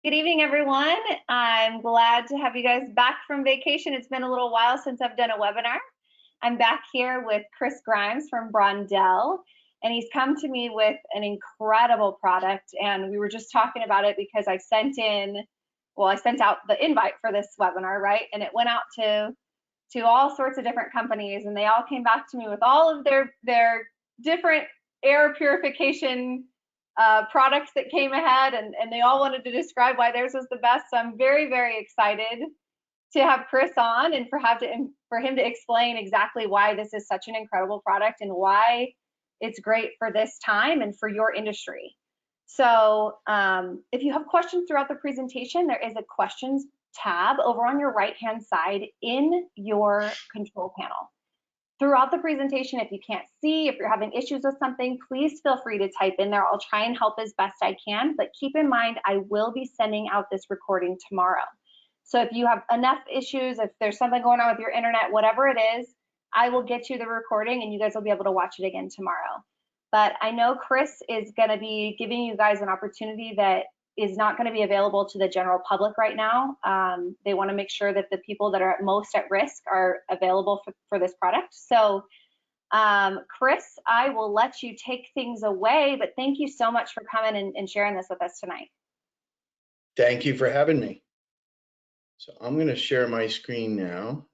Good evening, everyone. I'm glad to have you guys back from vacation. It's been a little while since I've done a webinar. I'm back here with Chris Grimes from Brondell, and he's come to me with an incredible product. And we were just talking about it because I sent out the invite for this webinar, right? And it went out to all sorts of different companies, and they all came back to me with all of their different air purification products that came ahead, and they all wanted to describe why theirs was the best. So I'm very, very excited to have Chris on and for him to explain exactly why this is such an incredible product and why it's great for this time and for your industry. So if you have questions throughout the presentation, there is a questions tab over on your right-hand side in your control panel. Throughout the presentation, if you can't see, if you're having issues with something, please feel free to type in there. I'll try and help as best I can, but keep in mind, I will be sending out this recording tomorrow. So if you have enough issues, if there's something going on with your internet, whatever it is, I will get you the recording and you guys will be able to watch it again tomorrow. But I know Chris is gonna be giving you guys an opportunity that is not going to be available to the general public right now. They want to make sure that the people that are most at risk are available for this product. So Chris, I will let you take things away, but thank you so much for coming and sharing this with us tonight. Thank you for having me. So I'm going to share my screen now.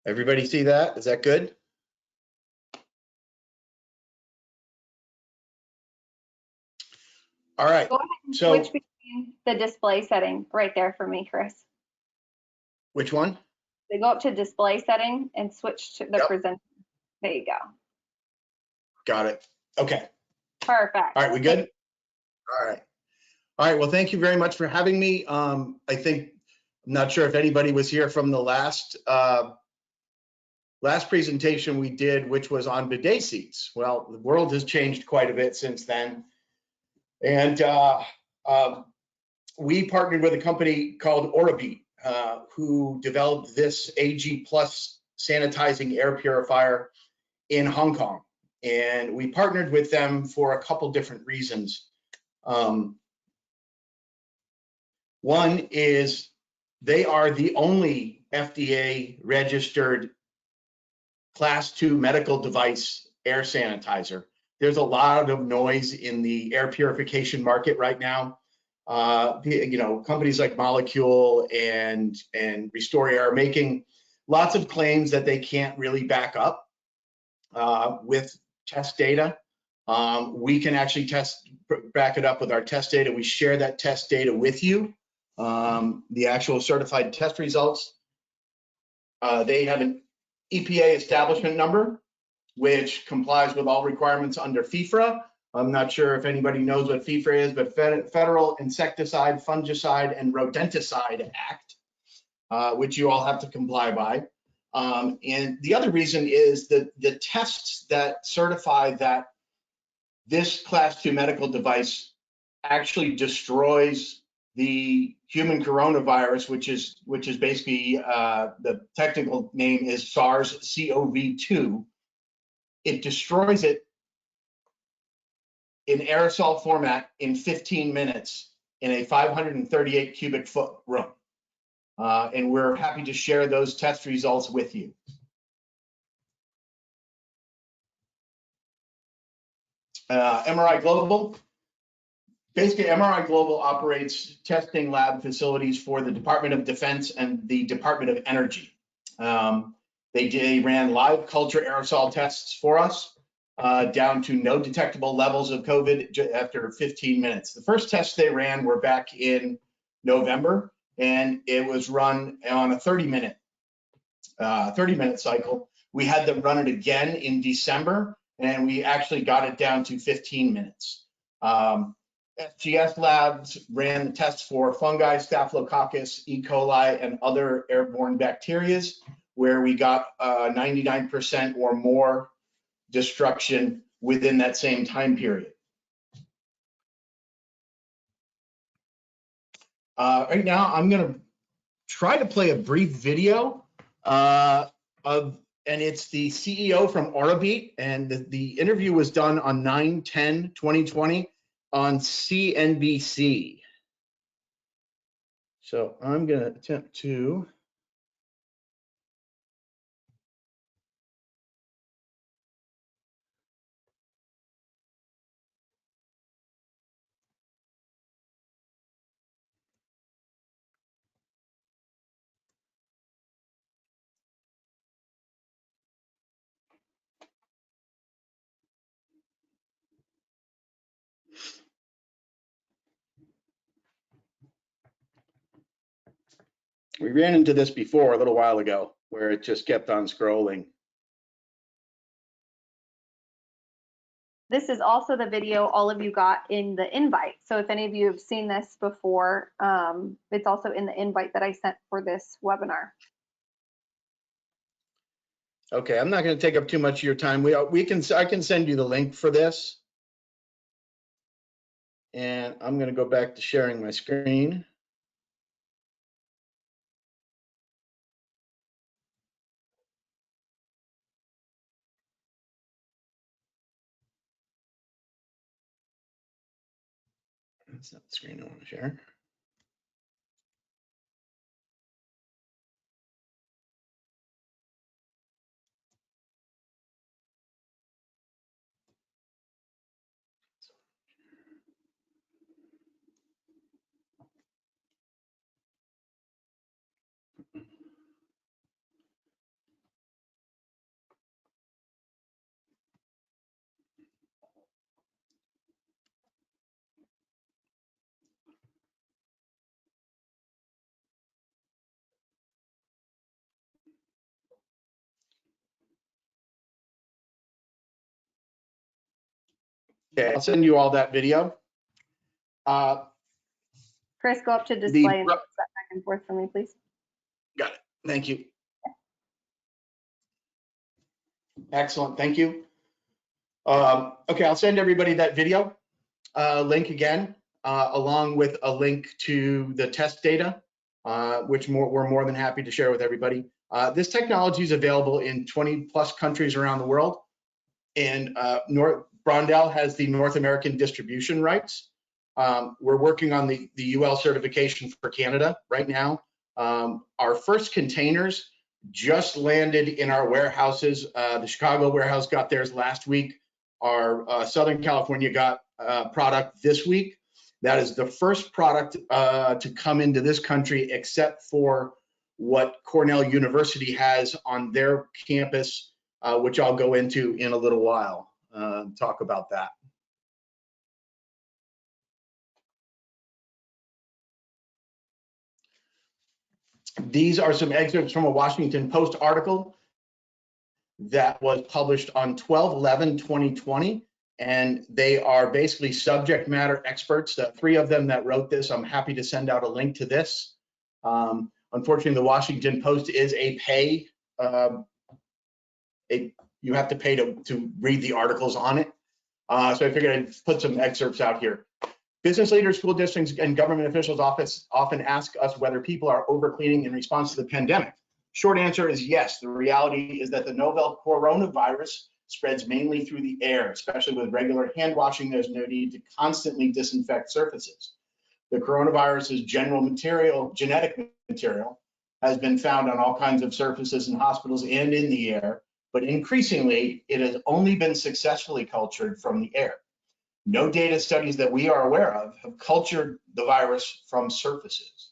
Everybody see that? Is that good? All right. Go ahead and switch between the display setting right there for me, Chris. Which one? They go up to display setting and switch to the presenter. There you go. Got it. Okay. Perfect. All right, we good? All right. All right, well, thank you very much for having me. I'm not sure if anybody was here from the last presentation we did, which was on bidet seats. Well, the world has changed quite a bit since then. And we partnered with a company called AURABEAT, who developed this AG Plus sanitizing air purifier in Hong Kong. And we partnered with them for a couple different reasons. One is they are the only FDA registered Class 2 medical device air sanitizer. There's a lot of noise in the air purification market right now. Companies like Molecule and Restore Air are making lots of claims that they can't really back up with test data. We can actually back it up with our test data. We share that test data with you, the actual certified test results. They have an EPA establishment number, which complies with all requirements under FIFRA. I'm not sure if anybody knows what FIFRA is, but Federal Insecticide, Fungicide, and Rodenticide Act, which you all have to comply by. And the other reason is that the tests that certify that this Class 2 medical device actually destroys the human coronavirus, which is basically the technical name is SARS-CoV-2. It destroys it in aerosol format in 15 minutes in a 538 cubic foot room. And we're happy to share those test results with you. MRI Global. Basically, MRI Global operates testing lab facilities for the Department of Defense and the Department of Energy. They ran live culture aerosol tests for us down to no detectable levels of COVID after 15 minutes. The first tests they ran were back in November, and it was run on a 30-minute cycle. We had them run it again in December, and we actually got it down to 15 minutes. SGS Labs ran the tests for fungi, Staphylococcus, E. coli, and other airborne bacteria, where we got 99% or more destruction within that same time period. Right now, I'm going to try to play a brief video of and it's the CEO from AURABEAT, and the interview was done on 9/10/2020 on CNBC. So I'm going to attempt to. We ran into this before a little while ago where it just kept on scrolling. This is also the video all of you got in the invite. So if any of you have seen this before, it's also in the invite that I sent for this webinar. Okay, I'm not going to take up too much of your time. I can send you the link for this. And I'm going to go back to sharing my screen. That's not the screen I want to share. Okay, I'll send you all that video. Chris, go up to display and flip that back and forth for me, please. Got it. Thank you. Excellent. Thank you. Okay, I'll send everybody that video link again, along with a link to the test data, which we're more than happy to share with everybody. This technology is available in 20+ countries around the world, and Brondell has the North American distribution rights. We're working on the UL certification for Canada right now. Our first containers just landed in our warehouses. The Chicago warehouse got theirs last week. Our Southern California got product this week. That is the first product to come into this country, except for what Cornell University has on their campus, which I'll go into in a little while, talk about that. These are some excerpts from a Washington Post article that was published on 12/11/2020, and they are basically subject matter experts. The 3 of them that wrote this. I'm happy to send out a link to this. Unfortunately, the Washington Post is a pay. You have to pay to read the articles on it. So I figured I'd put some excerpts out here. Business leaders, school districts, and government officials often ask us whether people are overcleaning in response to the pandemic. Short answer is yes. The reality is that the novel coronavirus spreads mainly through the air, especially with regular hand washing. There's no need to constantly disinfect surfaces. The coronavirus's genetic material has been found on all kinds of surfaces in hospitals and in the air, but increasingly it has only been successfully cultured from the air. No data studies that we are aware of have cultured the virus from surfaces.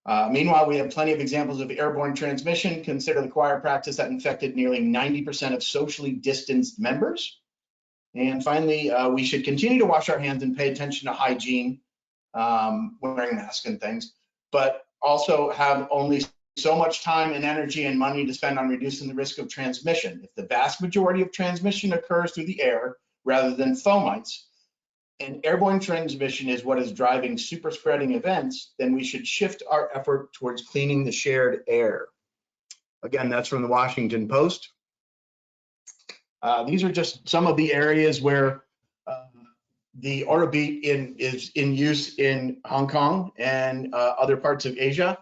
Meanwhile, we have plenty of examples of airborne transmission. Consider the choir practice that infected nearly 90% of socially distanced members. And finally, we should continue to wash our hands and pay attention to hygiene, wearing masks and things, but also have only so much time and energy and money to spend on reducing the risk of transmission. If the vast majority of transmission occurs through the air rather than fomites, and airborne transmission is what is driving super spreading events, then we should shift our effort towards cleaning the shared air. Again, that's from the Washington Post. These are just some of the areas where the AURABEAT is in use in Hong Kong and other parts of Asia.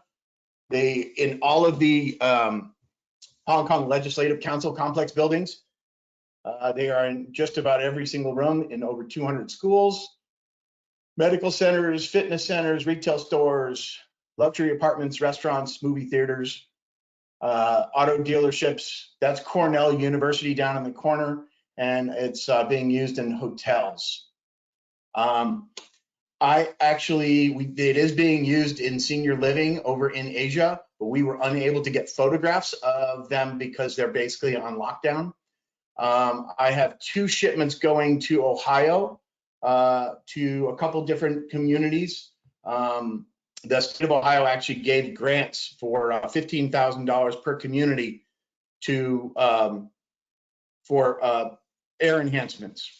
In all of the Hong Kong Legislative Council complex buildings. They are in just about every single room in over 200 schools, medical centers, fitness centers, retail stores, luxury apartments, restaurants, movie theaters, auto dealerships. That's Cornell University down in the corner, and it's being used in hotels. It is being used in senior living over in Asia, but we were unable to get photographs of them because they're basically on lockdown. I have 2 shipments going to Ohio, to a couple different communities. The state of Ohio actually gave grants for $15,000 per community for air enhancements.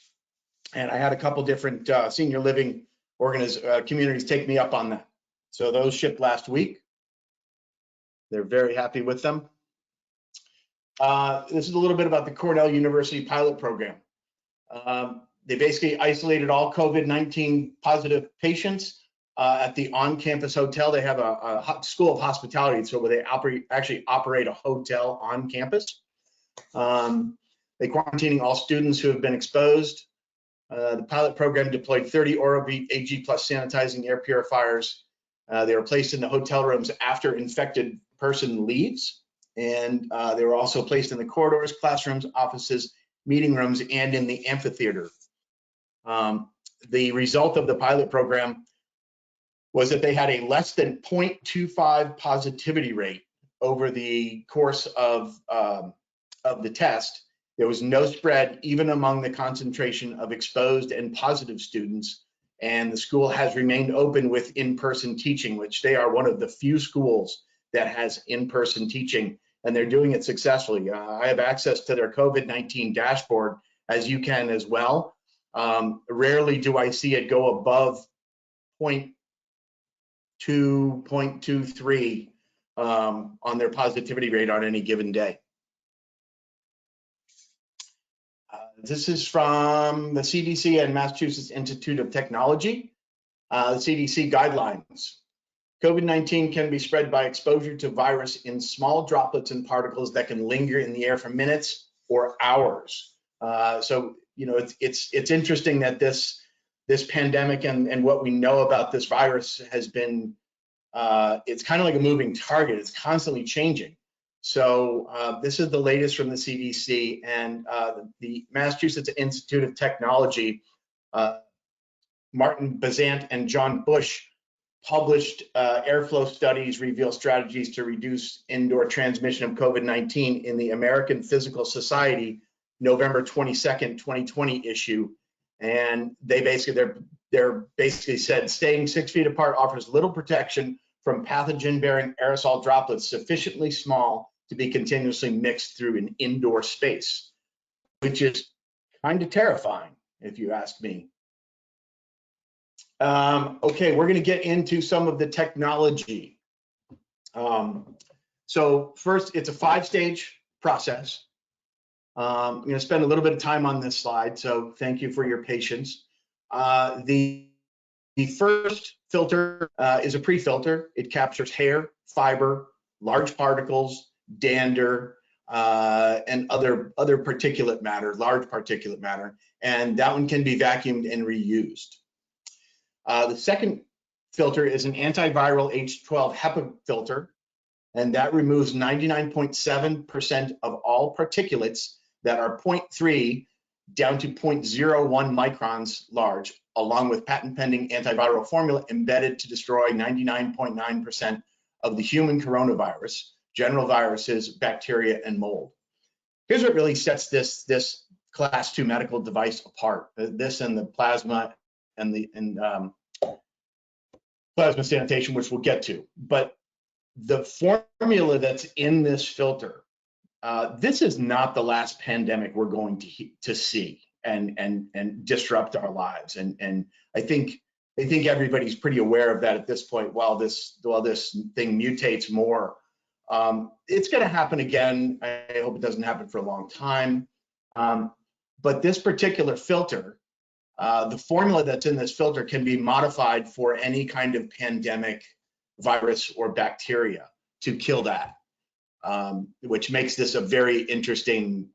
And I had a couple different senior living communities take me up on that. So those shipped last week. They're very happy with them. This is a little bit about the Cornell University pilot program. They basically isolated all COVID-19 positive patients at the on-campus hotel. They have a school of hospitality, so where they actually operate a hotel on campus. They're quarantining all students who have been exposed. The pilot program deployed 30 AURABEAT AG plus sanitizing air purifiers. They were placed in the hotel rooms after infected person leaves. And they were also placed in the corridors, classrooms, offices, meeting rooms, and in the amphitheater. The result of the pilot program was that they had a less than 0.25 positivity rate over the course of the test. There was no spread even among the concentration of exposed and positive students, and the school has remained open with in-person teaching, which they are one of the few schools that has in-person teaching, and they're doing it successfully. I have access to their COVID-19 dashboard, as you can as well. Rarely do I see it go above 0.2, 0.23 on their positivity rate on any given day. This is from the CDC and Massachusetts Institute of Technology. The CDC guidelines. COVID-19 can be spread by exposure to virus in small droplets and particles that can linger in the air for minutes or hours. So, you know, it's interesting that this pandemic and what we know about this virus has been, it's kind of like a moving target. It's constantly changing. So this is the latest from the CDC and the Massachusetts Institute of Technology. Martin Bazant and John Bush published airflow studies reveal strategies to reduce indoor transmission of COVID-19 in the American Physical Society November 22nd, 2020 issue. And they're basically said staying 6 feet apart offers little protection from pathogen-bearing aerosol droplets sufficiently small to be continuously mixed through an indoor space, which is kind of terrifying, if you ask me. Okay, we're going to get into some of the technology. So first, it's a 5-stage process. I'm going to spend a little bit of time on this slide, so thank you for your patience. The first filter is a pre-filter. It captures hair, fiber, large particles, dander, and other particulate matter, large particulate matter, and that one can be vacuumed and reused. The second filter is an antiviral H12 HEPA filter, and that removes 99.7% of all particulates that are 0.3 down to 0.01 microns large, along with patent-pending antiviral formula embedded to destroy 99.9% of the human coronavirus, general viruses, bacteria, and mold. Here's what really sets this class 2 medical device apart. This and the plasma and the plasma sanitation, which we'll get to. But the formula that's in this filter, this is not the last pandemic we're going to see and disrupt our lives. And I think everybody's pretty aware of that at this point. While this thing mutates more, it's going to happen again. I hope it doesn't happen for a long time. But this particular filter, the formula that's in this filter can be modified for any kind of pandemic virus or bacteria to kill that. which makes this a very interesting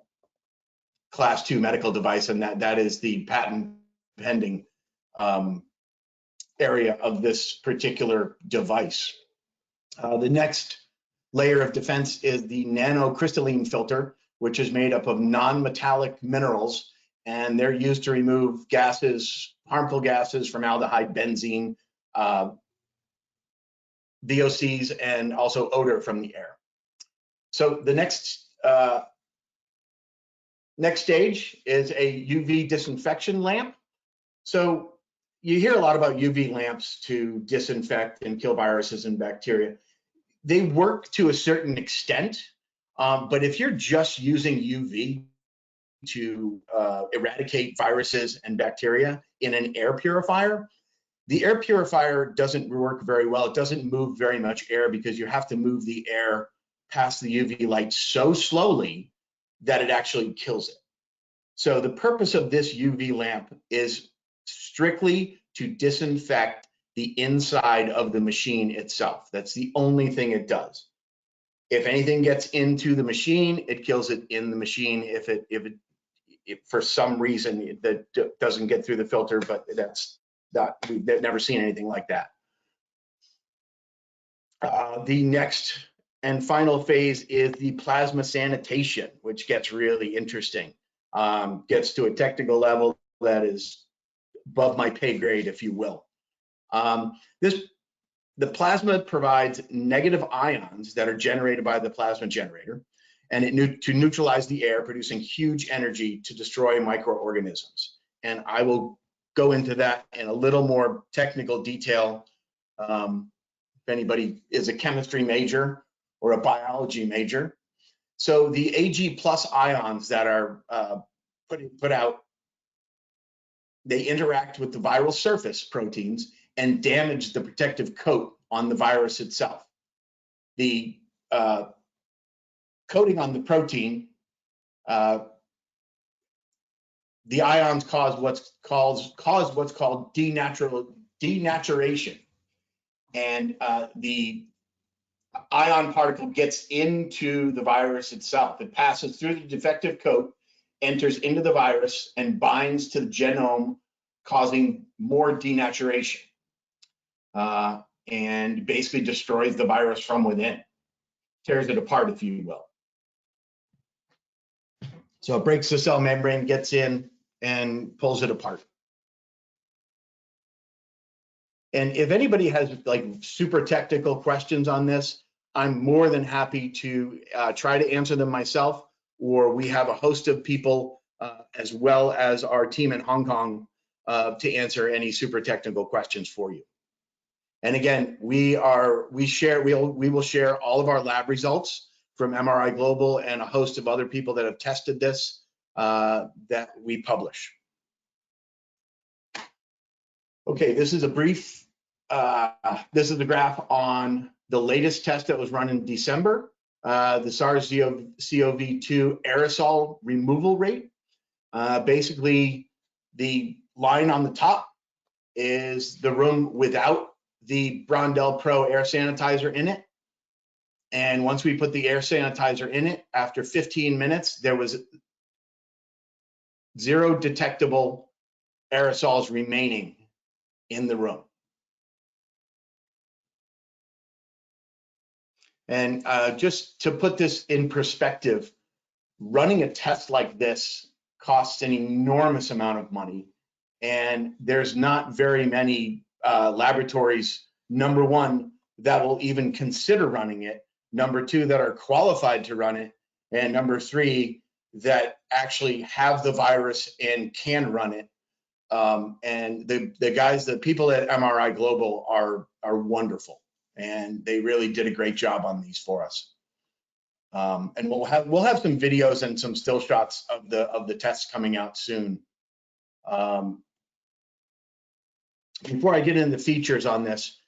Class 2 medical device, and that is the patent pending area of this particular device. The next layer of defense is the Nano Crystalline filter, which is made up of non-metallic minerals, and they're used to remove gases, harmful gases, formaldehyde, benzene, VOCs, and also odor from the air. So the next stage is a UV disinfection lamp. So you hear a lot about UV lamps to disinfect and kill viruses and bacteria. They work to a certain extent, but if you're just using UV to eradicate viruses and bacteria in an air purifier, the air purifier doesn't work very well. It doesn't move very much air because you have to move the air past the UV light so slowly that it actually kills it. So the purpose of this UV lamp is strictly to disinfect the inside of the machine itself. That's the only thing it does. If anything gets into the machine, it kills it in the machine. If for some reason that doesn't get through the filter, but we've never seen anything like that. The next and final phase is the plasma sanitation, which gets really interesting. Gets to a technical level that is above my pay grade, if you will. The plasma provides negative ions that are generated by the plasma generator, and to neutralize the air, producing huge energy to destroy microorganisms. And I will go into that in a little more technical detail. If anybody is a chemistry major or a biology major. So the Ag plus ions that are put out, they interact with the viral surface proteins and damage the protective coat on the virus itself. The coating on the protein, the ions cause what's called denaturation, and the ion particle gets into the virus itself. It passes through the defective coat, enters into the virus, and binds to the genome, causing more denaturation, and basically destroys the virus from within, tears it apart, if you will. So it breaks the cell membrane, gets in, and pulls it apart. And if anybody has like super technical questions on this, I'm more than happy to try to answer them myself, or we have a host of people as well as our team in Hong Kong to answer any super technical questions for you. And again, we will share all of our lab results from MRI Global and a host of other people that have tested this that we publish. Okay, this is a brief, this is the graph on the latest test that was run in December, the SARS-CoV-2 aerosol removal rate. Basically, the line on the top is the room without the Brondell Pro air sanitizer in it. And once we put the air sanitizer in it, after 15 minutes, there was 0 detectable aerosols remaining in the room. And just to put this in perspective, running a test like this costs an enormous amount of money. And there's not very many laboratories, number one, that will even consider running it, number two, that are qualified to run it, and number three, that actually have the virus and can run it. And the people at MRI Global are wonderful, and they really did a great job on these for us. And we'll have some videos and some still shots of the tests coming out soon. Before I get into the features on this,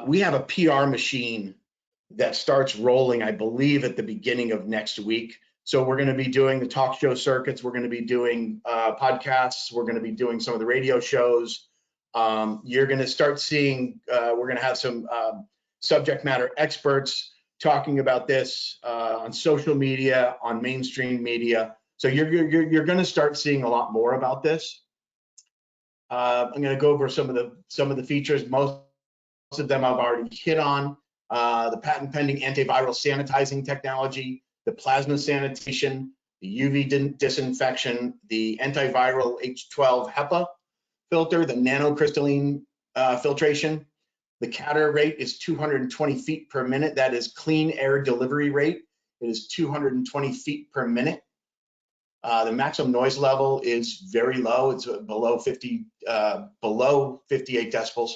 we have a PR machine that starts rolling, I believe, at the beginning of next week. So we're going to be doing the talk show circuits. We're going to be doing podcasts. We're going to be doing some of the radio shows. You're going to start seeing, we're going to have some subject matter experts talking about this on social media, on mainstream media. So you're going to start seeing a lot more about this. I'm going to go over some of the features. Most of them I've already hit on. The patent pending antiviral sanitizing technology, the plasma sanitation, the UV disinfection, the antiviral H12 HEPA filter, the Nano Crystalline filtration. The CATR rate is 220 feet per minute. That is clean air delivery rate. It is 220 feet per minute. The maximum noise level is very low. It's below 58 decibels.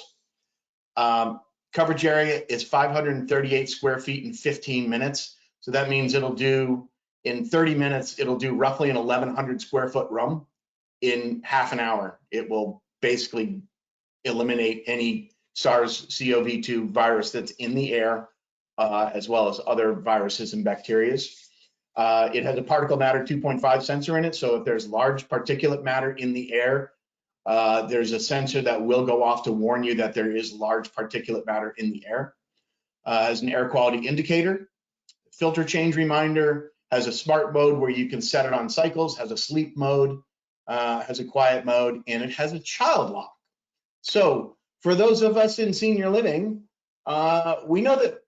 Coverage area is 538 square feet in 15 minutes. So that means it'll do, in 30 minutes, it'll do roughly an 1,100 square foot room. In half an hour, it will basically eliminate any SARS-CoV-2 virus that's in the air, as well as other viruses and bacteria. It has a particle matter 2.5 sensor in it. So if there's large particulate matter in the air, there's a sensor that will go off to warn you that there is large particulate matter in the air. Has an air quality indicator, filter change reminder, has a smart mode where you can set it on cycles, has a sleep mode, has a quiet mode, and it has a child lock. So for those of us in senior living, we know that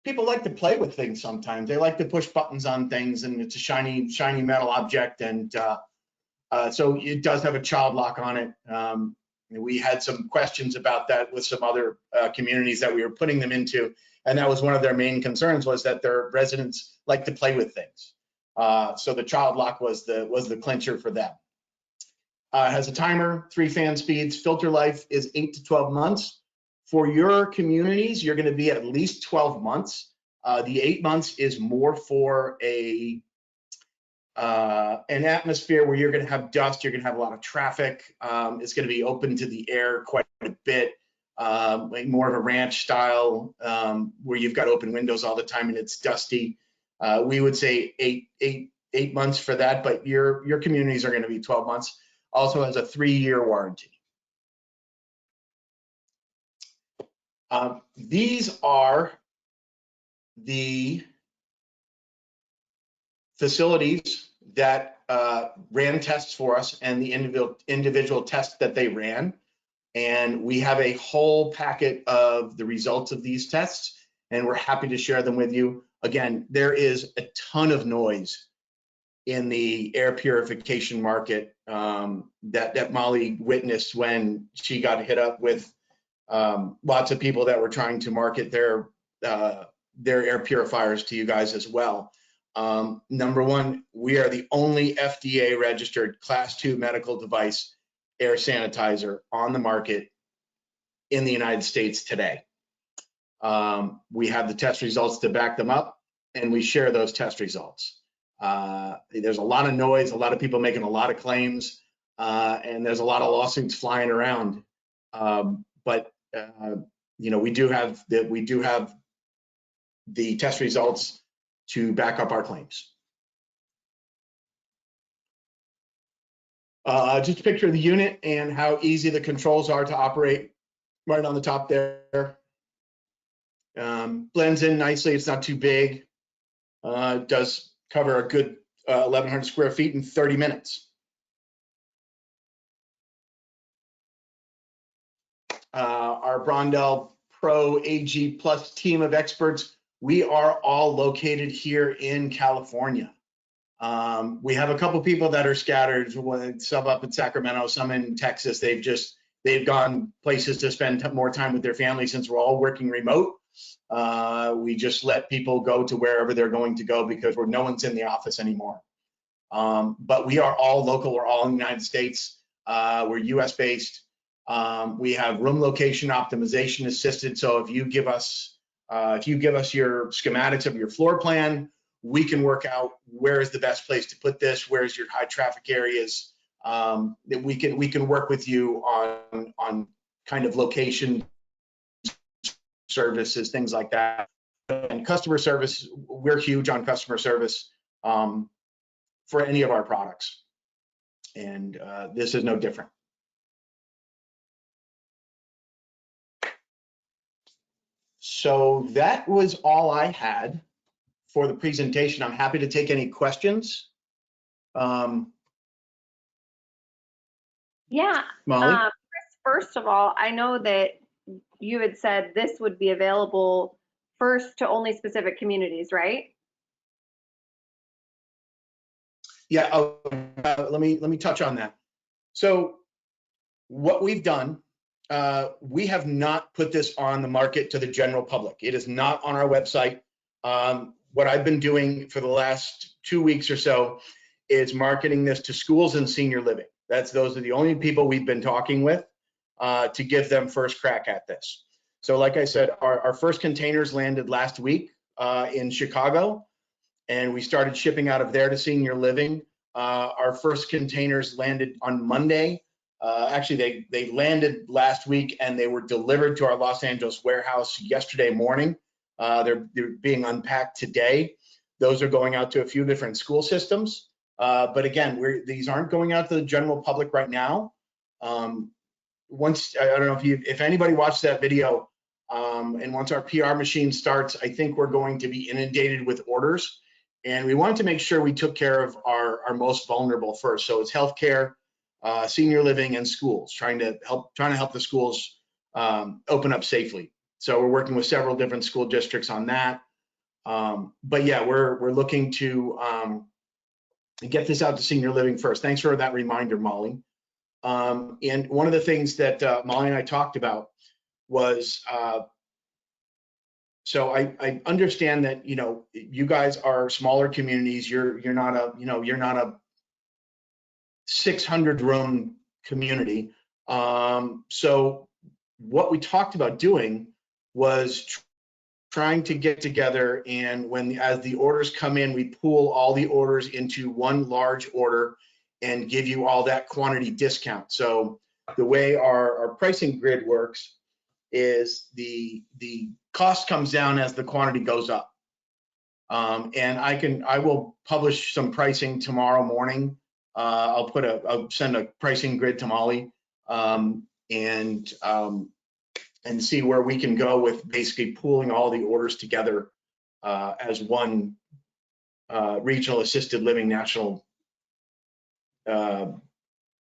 people like to play with things sometimes. They like to push buttons on things, and it's a shiny metal object, and so it does have a child lock on it. We had some questions about that with some other communities that we were putting them into, and that was one of their main concerns, was that their residents like to play with things. So the child lock was the clincher for them. Has a timer, 3 fan speeds. Filter life is 8 to 12 months. For your communities, you're going to be at least 12 months. The 8 months is more for an atmosphere where you're going to have dust, you're going to have a lot of traffic. It's going to be open to the air quite a bit, like more of a ranch style, where you've got open windows all the time and it's dusty. We would say eight months for that, but your communities are going to be 12 months. Also has a 3-year warranty. These are the facilities that ran tests for us and the individual tests that they ran. And we have a whole packet of the results of these tests, and we're happy to share them with you. Again, there is a ton of noise in the air purification market that Molly witnessed when she got hit up with lots of people that were trying to market their air purifiers to you guys as well. Number one, we are the only FDA registered Class 2 medical device air sanitizer on the market in the United States today. We have the test results to back them up, and we share those test results. There's a lot of noise, a lot of people making a lot of claims, and there's a lot of lawsuits flying around. But you know, we do have the test results to back up our claims. Just a picture of the unit and how easy the controls are to operate. Right on the top there. Blends in nicely. It's not too big. It does cover a good 1,100 square feet in 30 minutes. Our Brondell Pro AG Plus team of experts, we are all located here in California. We have a couple people that are scattered, some up in Sacramento, some in Texas. They've gone places to spend more time with their family since we're all working remote. We just let people go to wherever they're going to go because no one's in the office anymore. But we are all local. We're all in the United States. We're US based. We have room location optimization assisted. So if you give us your schematics of your floor plan, we can work out where is the best place to put this, where's your high traffic areas. That we can work with you on kind of location services, things like that. And customer service, we're huge on customer service for any of our products. And this is no different. So that was all I had for the presentation. I'm happy to take any questions. Yeah. Molly? Chris, first of all, I know that you had said this would be available first to only specific communities, right? Yeah, let me touch on that. So what we've done, we have not put this on the market to the general public. It is not on our website. What I've been doing for the last 2 weeks or so is marketing this to schools and senior living. Those are the only people we've been talking with to give them first crack at this. So like I said, our first containers landed last week in Chicago, and we started shipping out of there to senior living. Our first containers landed on Monday. Actually, they landed last week and they were delivered to our Los Angeles warehouse yesterday morning. They're being unpacked today. Those are going out to a few different school systems. But again, these aren't going out to the general public right now. Once, I don't know if anybody watched that video, and once our PR machine starts, I think we're going to be inundated with orders. And we wanted to make sure we took care of our most vulnerable first. So it's healthcare, senior living, and schools, trying to help the schools open up safely. So we're working with several different school districts on that. But yeah, we're looking to get this out to senior living first. Thanks for that reminder, Molly. And one of the things that Molly and I talked about was, so I understand that, you guys are smaller communities. You're not a 600 room community. So what we talked about doing was trying to get together, and as the orders come in, we pool all the orders into one large order and give you all that quantity discount. So the way our pricing grid works is the cost comes down as the quantity goes up. And I will publish some pricing tomorrow morning. I'll send a pricing grid to Molly, and see where we can go with basically pooling all the orders together as one regional assisted living national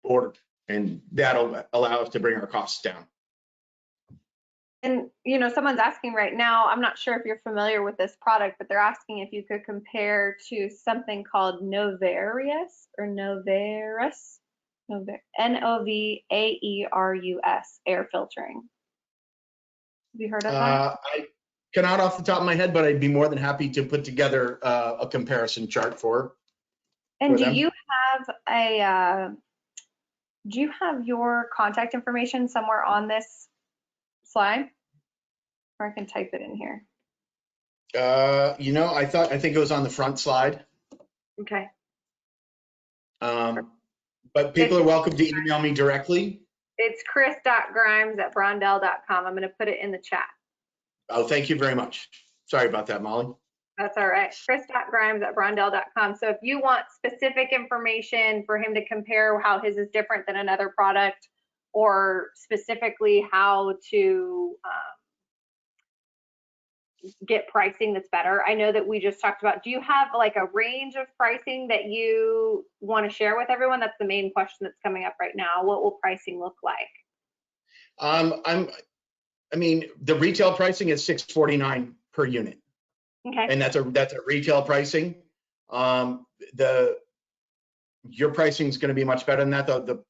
order, and that'll allow us to bring our costs down. And someone's asking right now, I'm not sure if you're familiar with this product, but they're asking if you could compare to something called Novarus or Novarus, Novaerus air filtering. Have you heard of that? I cannot off the top of my head, but I'd be more than happy to put together a comparison chart for And them. do you have your contact information somewhere on this slide? Or I can type it in here. I think it was on the front slide. Okay. But people are welcome to email me directly. It's chris.grimes@brondell.com. I'm going to put it in the chat. Oh, thank you very much. Sorry about that, Molly. That's all right. chris.grimes@brondell.com. So if you want specific information for him to compare how his is different than another product, or specifically how to get pricing that's better. I know that we just talked about, do you have like a range of pricing that you want to share with everyone? That's the main question that's coming up right now. What will pricing look like? The retail pricing is $649 per unit. Okay. And that's a retail pricing. Your pricing is going to be much better than that. The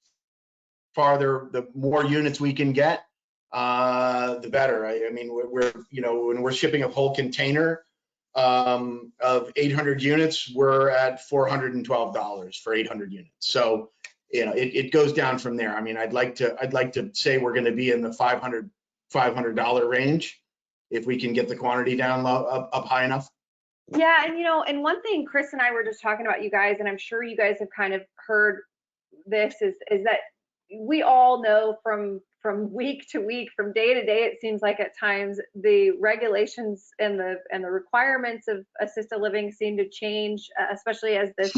more units we can get, the better. When we're shipping a whole container of 800 units, we're at $412 for 800 units. So, it goes down from there. I'd like to say we're going to be in the $500 range if we can get the quantity down up high enough. Yeah, and one thing Chris and I were just talking about, you guys, and I'm sure you guys have kind of heard this, is that we all know from week to week, from day to day, it seems like at times the regulations and the requirements of assisted living seem to change, especially as this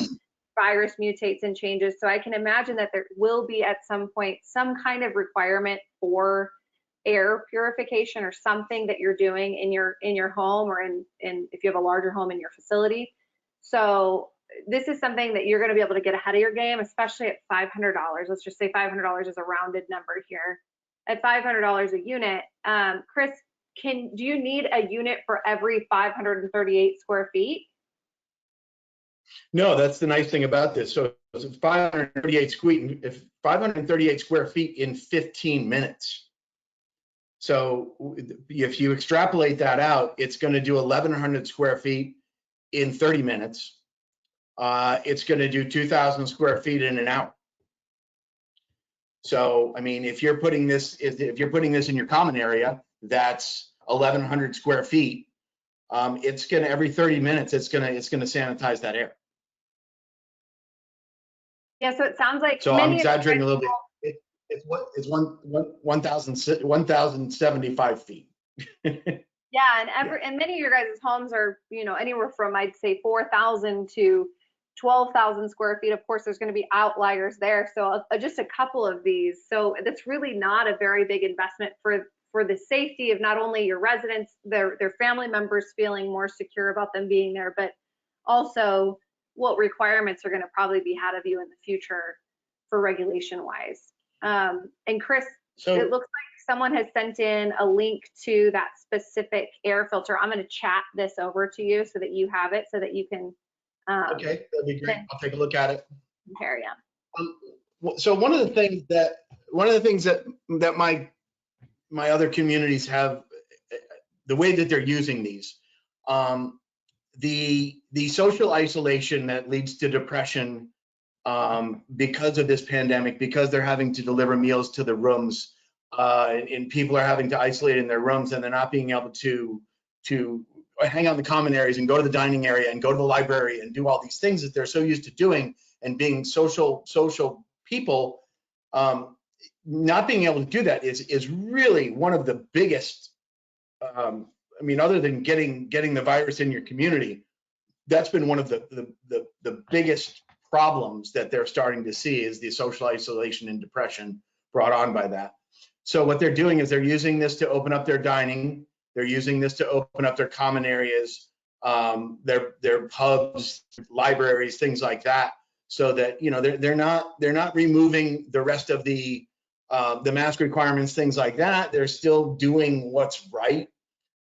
virus mutates and changes. So I can imagine that there will be at some point some kind of requirement for air purification or something that you're doing in your home, or in if you have a larger home in your facility. So this is something that you're going to be able to get ahead of your game, especially at $500. Let's just say $500 is a rounded number here. At $500 a unit, Chris, do you need a unit for every 538 square feet? No, that's the nice thing about this. So it's 538 square feet in 15 minutes. So if you extrapolate that out, it's going to do 1,100 square feet in 30 minutes. It's going to do 2,000 square feet in an hour. So, I mean, if you're putting this in your common area, that's 1,100 square feet. It's going to, every 30 minutes, it's going to sanitize that air. Yeah, so it sounds like, so I'm exaggerating a little bit. It's 1,075 feet. Yeah, and many of your guys' homes are, anywhere from, I'd say, 4,000 to 12,000 square feet. Of course, there's going to be outliers there. So just a couple of these. So that's really not a very big investment for the safety of not only your residents, their family members feeling more secure about them being there, but also what requirements are going to probably be ahead of you in the future for regulation wise. And Chris, so it looks like someone has sent in a link to that specific air filter. I'm going to chat this over to you so that you have it, so that you can. Okay, that'd be great. I'll take a look at it. Compare, yeah. So one of the things that my other communities have, the way that they're using these, the social isolation that leads to depression because of this pandemic, because they're having to deliver meals to the rooms, and people are having to isolate in their rooms, and they're not being able to hang out in the common areas and go to the dining area and go to the library and do all these things that they're so used to doing and being social people. Not being able to do that is really one of the biggest. I mean, other than getting the virus in your community, that's been one of the biggest problems that they're starting to see, is the social isolation and depression brought on by that. So what they're doing is they're using this to open up their dining. They're using this to open up their common areas, their pubs, libraries, things like that, so that they're not removing the rest of the mask requirements, things like that. They're still doing what's right,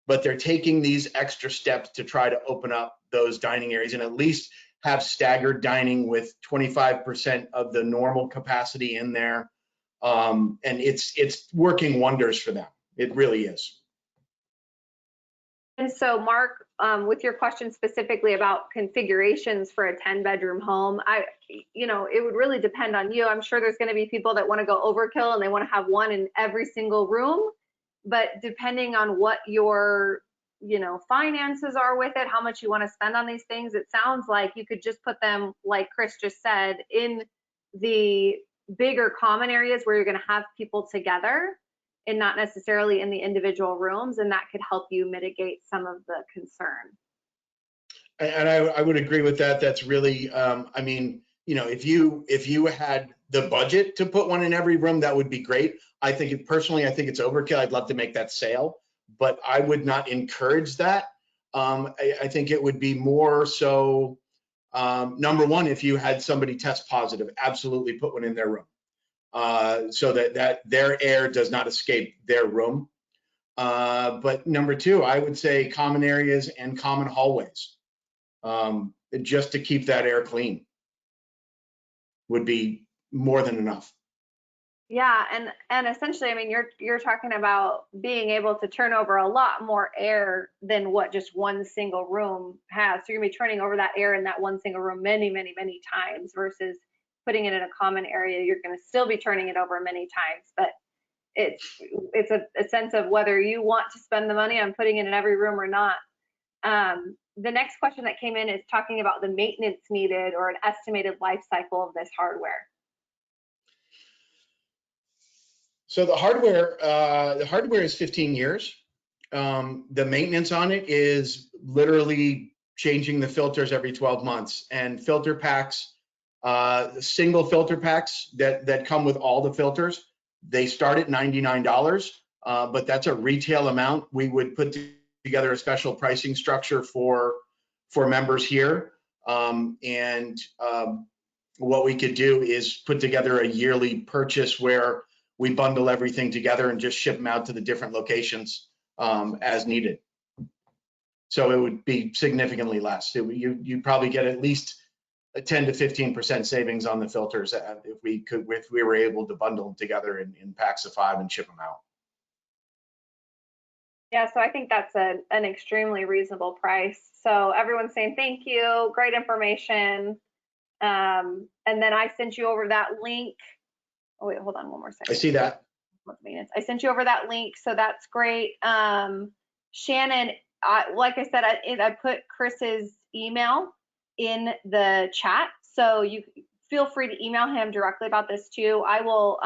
but they're taking these extra steps to try to open up those dining areas and at least have staggered dining with 25% of the normal capacity in there. And it's working wonders for them. It really is. And so, Mark, with your question specifically about configurations for a 10-bedroom home, it would really depend on you. I'm sure there's going to be people that want to go overkill and they want to have one in every single room. But depending on what your, finances are with it, how much you want to spend on these things, it sounds like you could just put them, like Chris just said, in the bigger common areas where you're going to have people together, and not necessarily in the individual rooms, and that could help you mitigate some of the concern. And I would agree with that. That's really, I mean, if you had the budget to put one in every room, that would be great. I think it's overkill. I'd love to make that sale, but I would not encourage that. I think it would be more so, number one, if you had somebody test positive, absolutely put one in their room. So that their air does not escape their room. But number two, I would say common areas and common hallways, just to keep that air clean, would be more than enough. Yeah, and essentially, I mean, you're talking about being able to turn over a lot more air than what just one single room has. So you're gonna be turning over that air in that one single room many, many, many times, versus putting it in a common area. You're going to still be turning it over many times, but it's a sense of whether you want to spend the money on putting it in every room or not. The next question that came in is talking about the maintenance needed or an estimated life cycle of this hardware. So the hardware is 15 years. The maintenance on it is literally changing the filters every 12 months, and filter packs. Single filter packs that come with all the filters, they start at $99. but that's a retail amount. We would put together a special pricing structure for members here. What we could do is put together a yearly purchase where we bundle everything together and just ship them out to the different locations as needed. So it would be significantly less. You'd probably get at least a 10 to 15% savings on the filters if we were able to bundle them together in packs of 5 and ship them out. Yeah, so I think that's an extremely reasonable price. So everyone's saying thank you, great information. And then I sent you over that link. Oh wait, hold on one more second. I see that. I sent you over that link, so that's great. Shannon, like I said, I put Chris's email in the chat, so you feel free to email him directly about this too. I will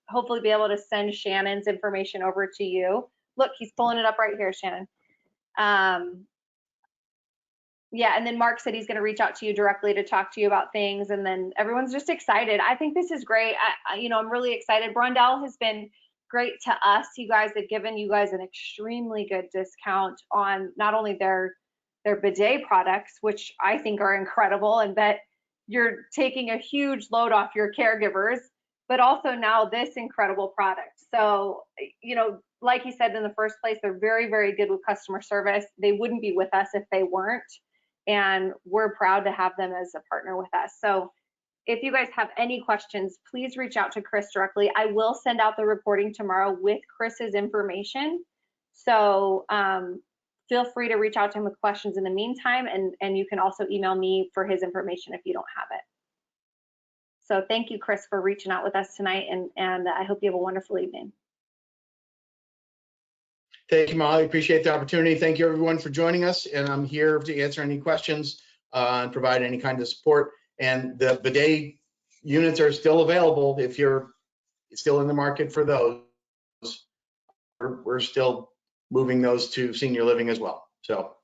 hopefully be able to send Shannon's information over to you. Look, he's pulling it up right here, Shannon. Yeah, and then Mark said he's going to reach out to you directly to talk to you about things, and then everyone's just excited. I think this is great. I'm really excited. Brondell has been great to us. You guys have given you guys an extremely good discount on not only their bidet products, which I think are incredible, and that you're taking a huge load off your caregivers, but also now this incredible product. So, like you said in the first place, they're very, very good with customer service. They wouldn't be with us if they weren't. And we're proud to have them as a partner with us. So if you guys have any questions, please reach out to Chris directly. I will send out the reporting tomorrow with Chris's information. So feel free to reach out to him with questions in the meantime. And you can also email me for his information if you don't have it. So thank you, Chris, for reaching out with us tonight. And I hope you have a wonderful evening. Thank you, Molly. Appreciate the opportunity. Thank you, everyone, for joining us. And I'm here to answer any questions and provide any kind of support. And the bidet units are still available if you're still in the market for those. We're still moving those to senior living as well. So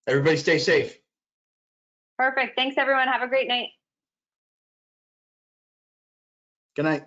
everybody stay safe. Perfect. Thanks, everyone. Have a great night. Good night.